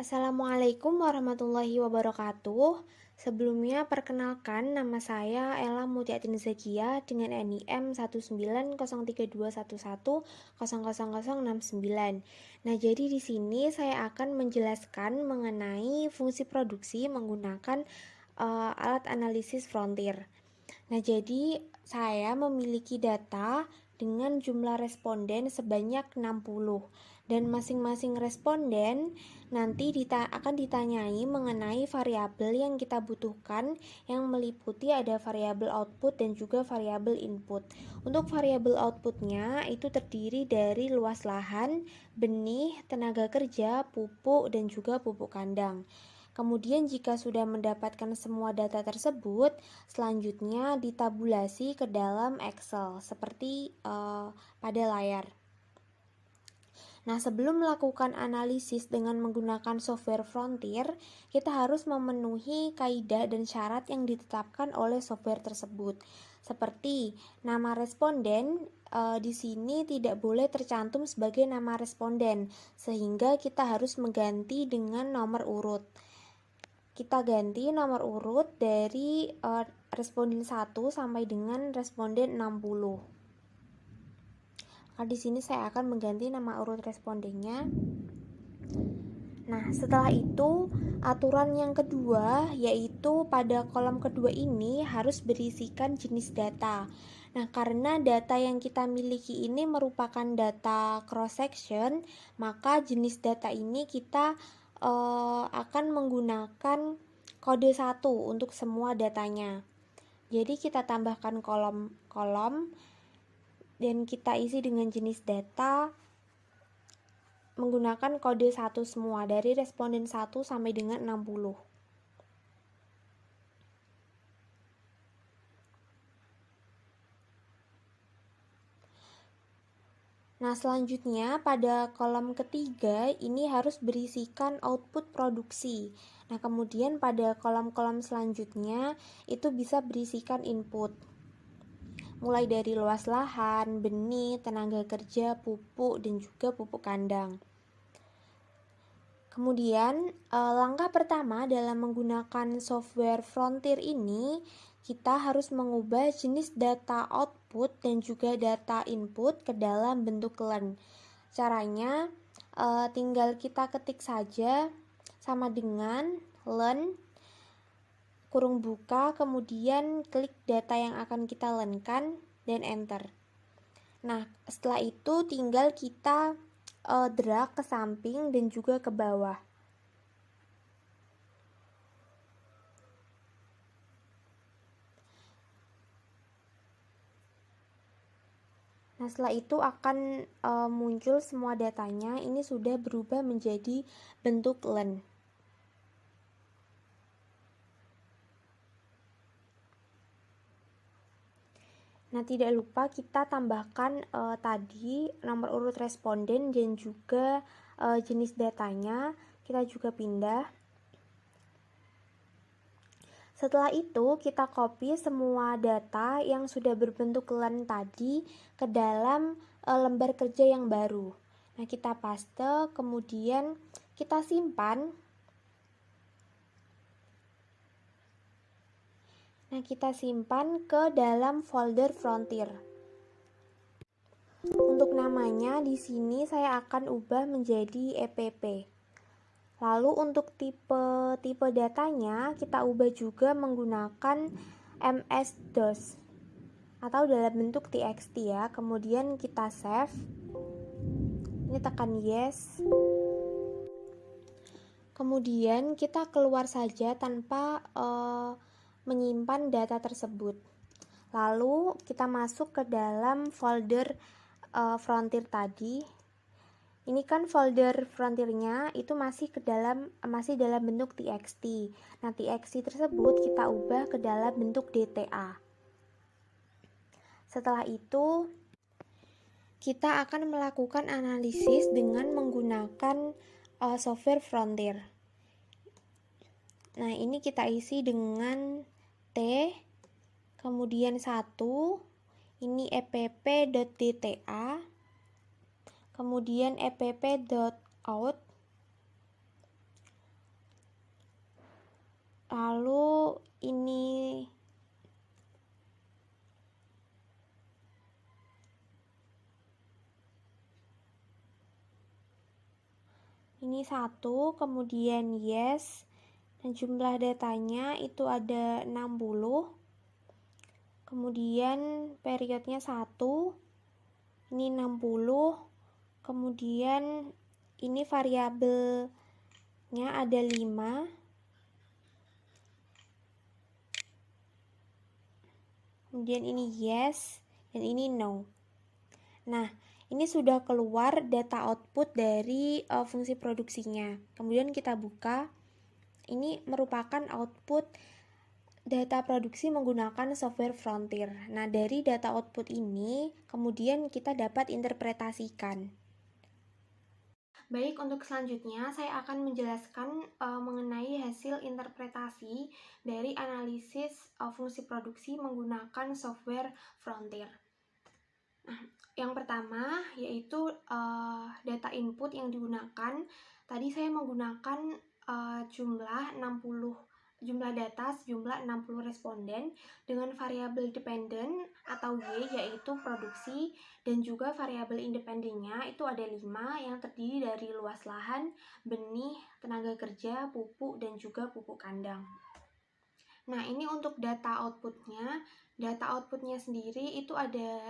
Assalamualaikum warahmatullahi wabarakatuh. Sebelumnya perkenalkan nama saya Ella Mutiatin Zakia dengan NIM 1903211000069. Nah, jadi di sini saya akan menjelaskan mengenai fungsi produksi menggunakan alat analisis frontier. Nah, jadi saya memiliki data dengan jumlah responden sebanyak 60 dan masing-masing responden nanti akan ditanyai mengenai variabel yang kita butuhkan yang meliputi ada variabel output dan juga variabel input. Untuk variabel outputnya itu terdiri dari luas lahan, benih, tenaga kerja, pupuk, dan juga pupuk kandang. Kemudian jika sudah mendapatkan semua data tersebut, selanjutnya ditabulasi ke dalam Excel seperti pada layar. Nah, sebelum melakukan analisis dengan menggunakan software Frontier, kita harus memenuhi kaidah dan syarat yang ditetapkan oleh software tersebut. Seperti nama responden di sini tidak boleh tercantum sebagai nama responden, sehingga kita harus mengganti dengan nomor urut. Kita ganti nomor urut dari responden 1 sampai dengan responden 60. Di sini saya akan mengganti nama urut respondennya. Nah, setelah itu aturan yang kedua yaitu pada kolom kedua ini harus berisikan jenis data. Nah, karena data yang kita miliki ini merupakan data cross section, maka jenis data ini kita akan menggunakan kode 1 untuk semua datanya. Jadi kita tambahkan kolom-kolom dan kita isi dengan jenis data menggunakan kode 1 semua dari responden 1 sampai dengan 60. Nah, selanjutnya pada kolom ketiga ini harus berisikan output produksi. Nah, kemudian pada kolom-kolom selanjutnya itu bisa berisikan input. Mulai dari luas lahan, benih, tenaga kerja, pupuk, dan juga pupuk kandang. Kemudian, langkah pertama dalam menggunakan software Frontier ini, kita harus mengubah jenis data output dan juga data input ke dalam bentuk len. Caranya, tinggal kita ketik saja sama dengan len kurung buka, kemudian klik data yang akan kita lenkan dan enter. Nah, setelah itu tinggal kita drag ke samping dan juga ke bawah. Nah, setelah itu akan muncul semua datanya. Ini sudah berubah menjadi bentuk len. Nah, tidak lupa kita tambahkan tadi nomor urut responden dan juga jenis datanya. Kita juga pindah. Setelah itu, kita copy semua data yang sudah berbentuk len tadi ke dalam lembar kerja yang baru. Nah, kita paste, kemudian kita simpan. Nah, kita simpan ke dalam folder Frontier. Untuk namanya di sini saya akan ubah menjadi EPP. Lalu untuk tipe datanya kita ubah juga menggunakan MS-DOS atau dalam bentuk TXT ya. Kemudian kita save. Ini tekan yes. Kemudian kita keluar saja tanpa menyimpan data tersebut. Lalu kita masuk ke dalam folder Frontier tadi. Ini kan folder Frontiernya itu masih dalam bentuk TXT. Nah, TXT tersebut kita ubah ke dalam bentuk DTA. Setelah itu kita akan melakukan analisis dengan menggunakan software Frontier. Nah, ini kita isi dengan T, kemudian 1, ini epp.dta, kemudian epp.out, Lalu ini satu, kemudian yes, dan jumlah datanya itu ada 60. Kemudian periodnya 1, ini 60. Kemudian ini variabelnya ada 5. Kemudian ini yes, dan ini no. Nah, ini sudah keluar data output dari fungsi produksinya. Kemudian kita buka. Ini merupakan output data produksi menggunakan software Frontier. Nah, dari data output ini, kemudian kita dapat interpretasikan. Baik, untuk selanjutnya saya akan menjelaskan mengenai hasil interpretasi dari analisis fungsi produksi menggunakan software Frontier. Nah, yang pertama yaitu data input yang digunakan. Tadi saya menggunakan jumlah data sejumlah 60 responden dengan variabel dependen atau Y yaitu produksi, dan juga variabel independennya itu ada 5 yang terdiri dari luas lahan, benih, tenaga kerja, pupuk, dan juga pupuk kandang. Nah, ini untuk data outputnya. Data outputnya sendiri itu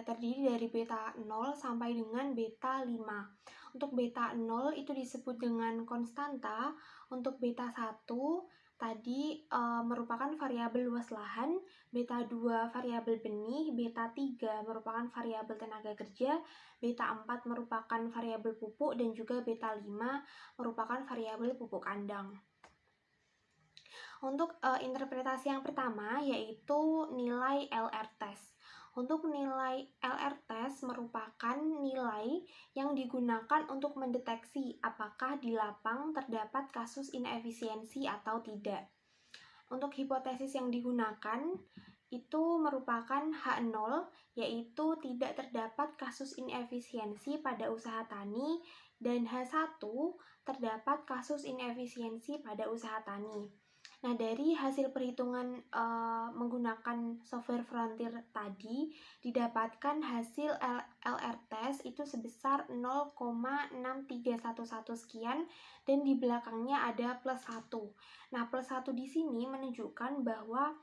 terdiri dari beta 0 sampai dengan beta 5. Untuk beta 0 itu disebut dengan konstanta. Untuk beta 1 tadi merupakan variabel luas lahan, beta 2 variabel benih, beta 3 merupakan variabel tenaga kerja, beta 4 merupakan variabel pupuk, dan juga beta 5 merupakan variabel pupuk kandang. Untuk interpretasi yang pertama yaitu nilai LR test. Untuk nilai LR test merupakan nilai yang digunakan untuk mendeteksi apakah di lapang terdapat kasus inefisiensi atau tidak. Untuk hipotesis yang digunakan itu merupakan H0, yaitu tidak terdapat kasus inefisiensi pada usaha tani, dan H1 terdapat kasus inefisiensi pada usaha tani. Nah, dari hasil perhitungan menggunakan software Frontier tadi, didapatkan hasil LR test itu sebesar 0,6311 sekian, dan di belakangnya ada plus 1. Nah, plus 1 di sini menunjukkan bahwa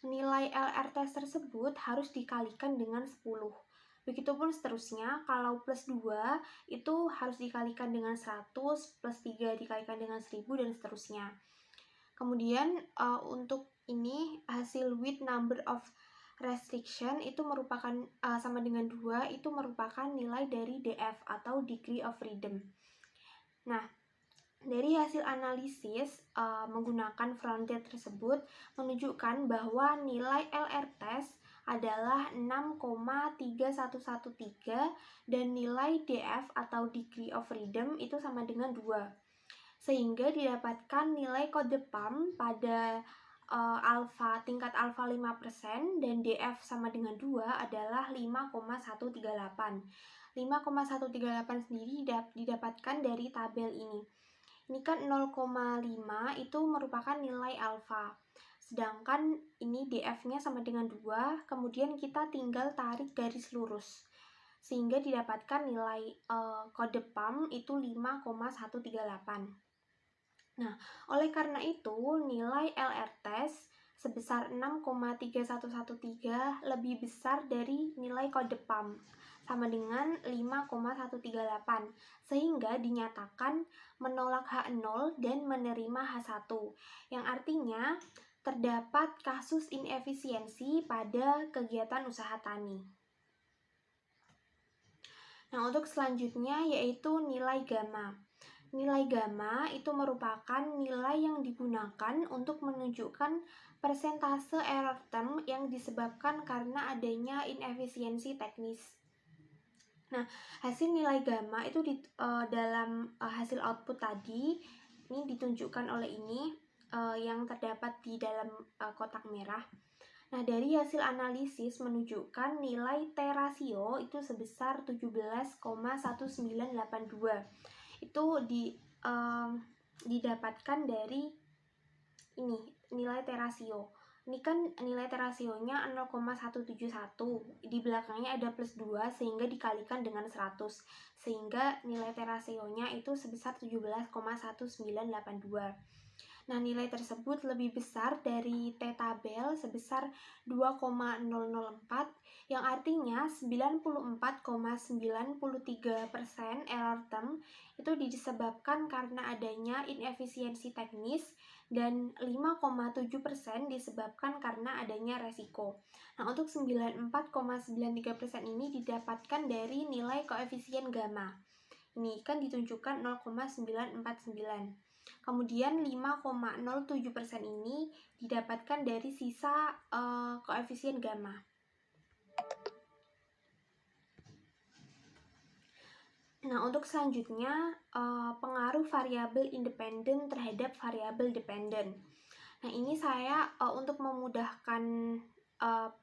nilai LR test tersebut harus dikalikan dengan 10. Begitupun seterusnya, kalau plus 2 itu harus dikalikan dengan 100, plus 3 dikalikan dengan 1000, dan seterusnya. Kemudian untuk ini hasil with number of restriction itu merupakan sama dengan 2, itu merupakan nilai dari DF atau degree of freedom. Nah, dari hasil analisis menggunakan Frontier tersebut menunjukkan bahwa nilai LR test adalah 6,3113 dan nilai DF atau degree of freedom itu sama dengan 2. Sehingga didapatkan nilai kode PAM pada tingkat alfa 5% dan DF sama dengan 2 adalah 5,138. 5,138 sendiri didapatkan dari tabel ini. Ini kan 0,5 itu merupakan nilai alfa. Sedangkan ini DF-nya sama dengan 2, kemudian kita tinggal tarik garis lurus. Sehingga didapatkan nilai kode PAM itu 5,138. Nah, oleh karena itu, nilai LR test sebesar 6,3113 lebih besar dari nilai kode PAM, sama dengan 5,138, sehingga dinyatakan menolak H0 dan menerima H1, yang artinya terdapat kasus inefisiensi pada kegiatan usaha tani. Nah, untuk selanjutnya yaitu nilai gamma. Nilai gamma itu merupakan nilai yang digunakan untuk menunjukkan persentase error term yang disebabkan karena adanya inefisiensi teknis. Nah, hasil nilai gamma itu dalam hasil output tadi ini ditunjukkan oleh ini yang terdapat di dalam kotak merah. Nah, dari hasil analisis menunjukkan nilai T rasio itu sebesar 17,1982. Itu didapatkan dari ini nilai T rasio. Ini kan nilai T rasionya 0,171, di belakangnya ada plus 2 sehingga dikalikan dengan 100, sehingga nilai T rasionya itu sebesar 17,1982. Nah, nilai tersebut lebih besar dari T tabel sebesar 2,004, yang artinya 94,93% error term itu disebabkan karena adanya inefisiensi teknis dan 5,7% disebabkan karena adanya resiko. Nah, untuk 94,93% ini didapatkan dari nilai koefisien gamma. Ini kan ditunjukkan 0,949. Kemudian 5,07% ini didapatkan dari sisa koefisien gamma. Nah, untuk selanjutnya pengaruh variabel independen terhadap variabel dependen. Nah, ini saya untuk memudahkan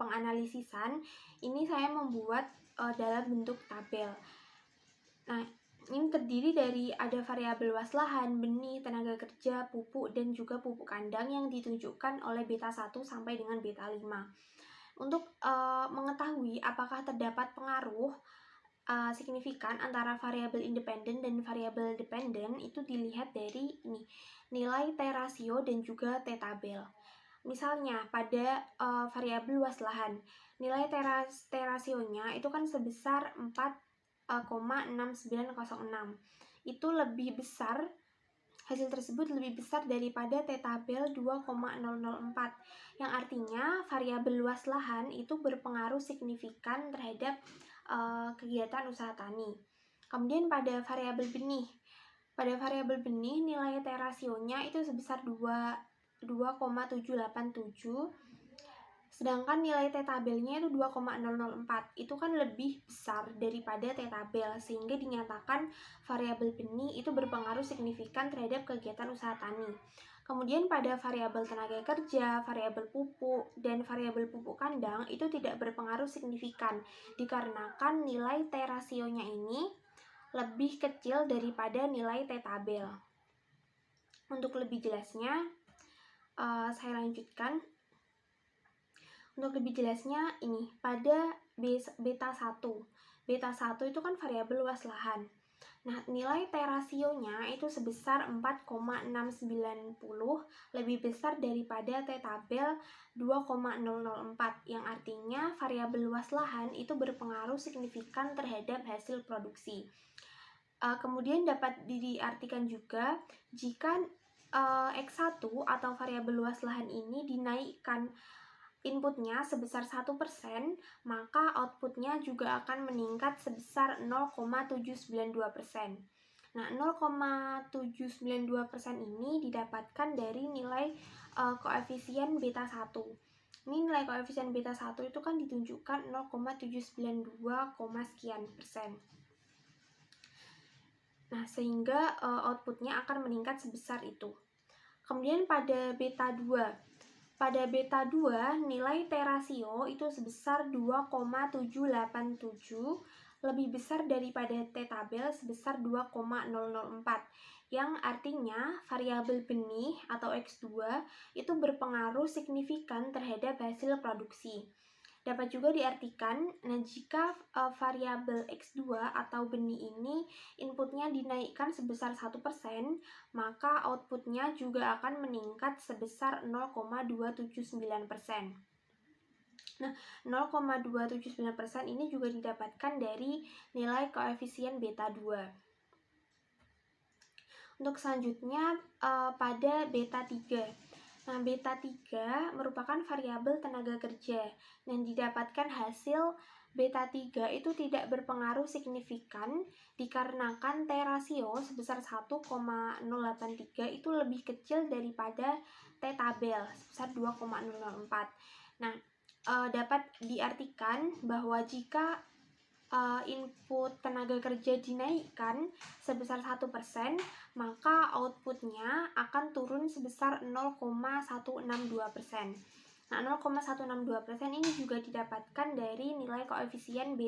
penganalisisan, ini saya membuat dalam bentuk tabel. Nah, ini terdiri dari ada variabel luas lahan, benih, tenaga kerja, pupuk, dan juga pupuk kandang yang ditunjukkan oleh beta 1 sampai dengan beta 5. Untuk mengetahui apakah terdapat pengaruh signifikan antara variabel independen dan variabel dependen, itu dilihat dari ini, nilai T rasio dan juga T tabel. Misalnya pada variabel luas lahan, nilai T rasionya itu kan sebesar 4,6906. Itu lebih besar, hasil tersebut lebih besar daripada T tabel 2,004, yang artinya variabel luas lahan itu berpengaruh signifikan terhadap kegiatan usaha tani. Kemudian pada variabel benih, nilai T rasionya itu sebesar 2,787, sedangkan nilai T tabelnya itu 2,004. Itu kan lebih besar daripada T tabel, sehingga dinyatakan variabel benih itu berpengaruh signifikan terhadap kegiatan usaha tani. Kemudian pada variabel tenaga kerja, variabel pupuk, dan variabel pupuk kandang itu tidak berpengaruh signifikan dikarenakan nilai T rasionya ini lebih kecil daripada nilai T tabel. Untuk lebih jelasnya, saya lanjutkan. Untuk lebih jelasnya ini, pada beta 1. Beta 1 itu kan variabel luas lahan. Nah, nilai T rasionya itu sebesar 4,690, lebih besar daripada T tabel 2,004, yang artinya variabel luas lahan itu berpengaruh signifikan terhadap hasil produksi. Kemudian dapat diartikan juga jika X1 atau variabel luas lahan ini dinaikkan inputnya sebesar 1%, maka outputnya juga akan meningkat sebesar 0,792%. Nah, 0,792% ini didapatkan dari nilai koefisien beta 1. Ini nilai koefisien beta 1 itu kan ditunjukkan 0,792, sekian persen. Nah, sehingga outputnya akan meningkat sebesar itu. Kemudian pada beta 2, nilai T rasio itu sebesar 2,787, lebih besar daripada T tabel sebesar 2,004, yang artinya variabel benih atau X2 itu berpengaruh signifikan terhadap hasil produksi. Dapat juga diartikan, jika variabel X2 atau benih ini inputnya dinaikkan sebesar 1%, maka outputnya juga akan meningkat sebesar 0,279%. Nah, 0,279% ini juga didapatkan dari nilai koefisien beta 2. Untuk selanjutnya pada beta 3. Nah, beta 3 merupakan variabel tenaga kerja dan didapatkan hasil beta 3 itu tidak berpengaruh signifikan dikarenakan T rasio sebesar 1,083 itu lebih kecil daripada T tabel sebesar 2,004. Nah, dapat diartikan bahwa jika input tenaga kerja dinaikkan sebesar 1%, maka outputnya akan turun sebesar 0,162%. Nah, 0,162% ini juga didapatkan dari nilai koefisien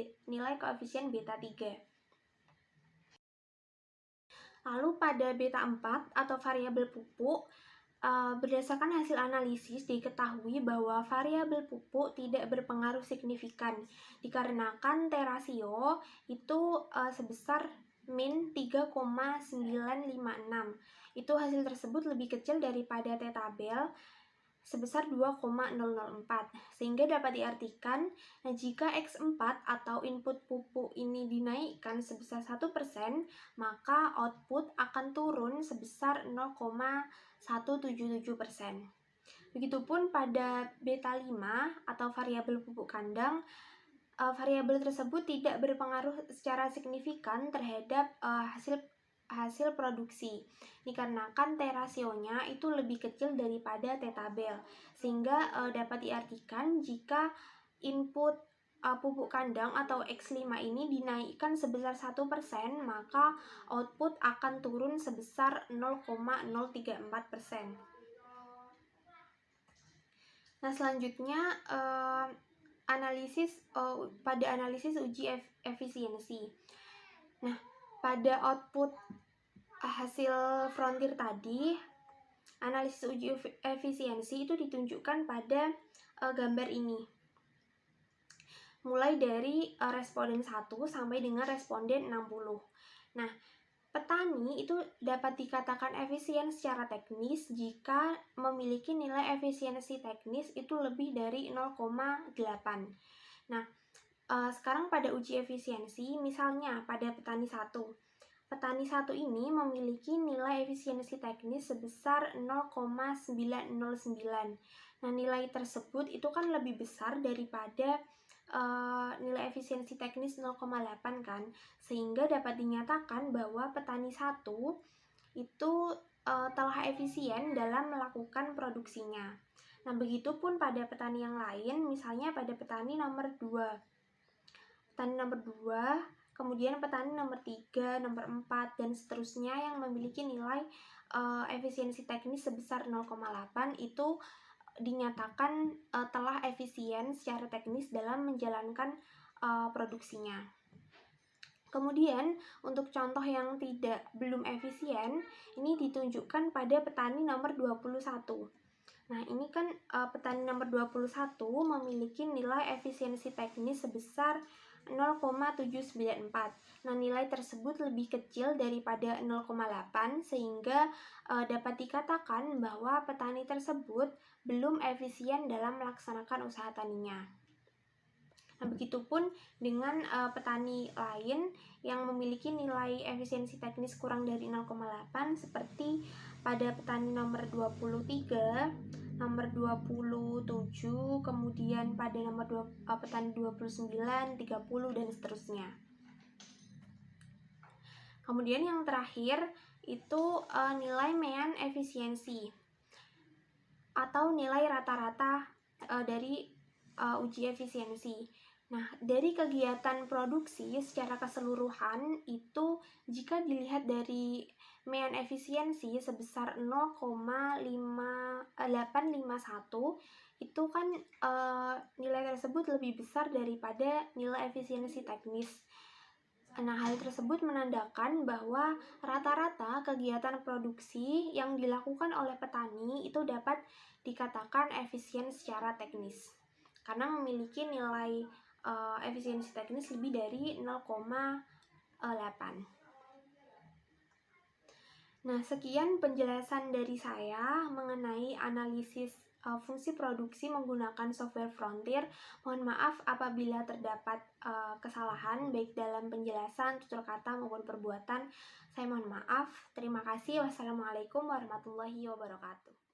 beta 3. Lalu pada beta 4 atau variabel pupuk, Berdasarkan hasil analisis diketahui bahwa variabel pupuk tidak berpengaruh signifikan dikarenakan T rasio itu sebesar min 3,956. Itu hasil tersebut lebih kecil daripada T tabel sebesar 2,004, sehingga dapat diartikan jika X4 atau input pupuk ini dinaikkan sebesar 1%, maka output akan turun sebesar 0,177%. Begitupun pada beta 5 atau variabel pupuk kandang, variabel tersebut tidak berpengaruh secara signifikan terhadap hasil produksi dikarenakan T rasionya itu lebih kecil daripada T tabel, sehingga dapat diartikan jika input pupuk kandang atau X5 ini dinaikkan sebesar 1%, maka output akan turun sebesar 0,034%. Nah, selanjutnya pada analisis uji efisiensi. Nah, pada output hasil frontier tadi, analisis uji efisiensi itu ditunjukkan pada gambar ini. Mulai dari responden 1 sampai dengan responden 60. Nah, petani itu dapat dikatakan efisien secara teknis jika memiliki nilai efisiensi teknis itu lebih dari 0,8. Nah, sekarang pada uji efisiensi, misalnya pada petani 1. Petani 1 ini memiliki nilai efisiensi teknis sebesar 0,909. Nah, nilai tersebut itu kan lebih besar daripada nilai efisiensi teknis 0,8 kan, sehingga dapat dinyatakan bahwa petani 1 itu telah efisien dalam melakukan produksinya. Nah, begitupun pada petani yang lain, misalnya pada petani nomor 2. Petani nomor 2, kemudian petani nomor 3, nomor 4, dan seterusnya yang memiliki nilai efisiensi teknis sebesar 0,8 itu dinyatakan telah efisien secara teknis dalam menjalankan produksinya. Kemudian untuk contoh yang belum efisien, ini ditunjukkan pada petani nomor 21. Nah, ini kan petani nomor 21 memiliki nilai efisiensi teknis sebesar 0,794. Nah, nilai tersebut lebih kecil daripada 0,8, sehingga dapat dikatakan bahwa petani tersebut belum efisien dalam melaksanakan usaha taninya. Nah, begitupun dengan petani lain yang memiliki nilai efisiensi teknis kurang dari 0,8 seperti pada petani nomor 23, nomor 27, kemudian pada nomor petani 29, 30, dan seterusnya. Kemudian yang terakhir itu nilai mean efisiensi atau nilai rata-rata dari uji efisiensi. Nah, dari kegiatan produksi secara keseluruhan itu jika dilihat dari mean efisiensi sebesar 0,851, itu kan nilai tersebut lebih besar daripada nilai efisiensi teknis. Nah, hal tersebut menandakan bahwa rata-rata kegiatan produksi yang dilakukan oleh petani itu dapat dikatakan efisien secara teknis karena memiliki nilai efisiensi teknis lebih dari 0,8. Nah, sekian penjelasan dari saya mengenai analisis fungsi produksi menggunakan software Frontier. Mohon maaf apabila terdapat kesalahan baik dalam penjelasan, tutur kata maupun perbuatan. Saya mohon maaf. Terima kasih. Wassalamualaikum warahmatullahi wabarakatuh.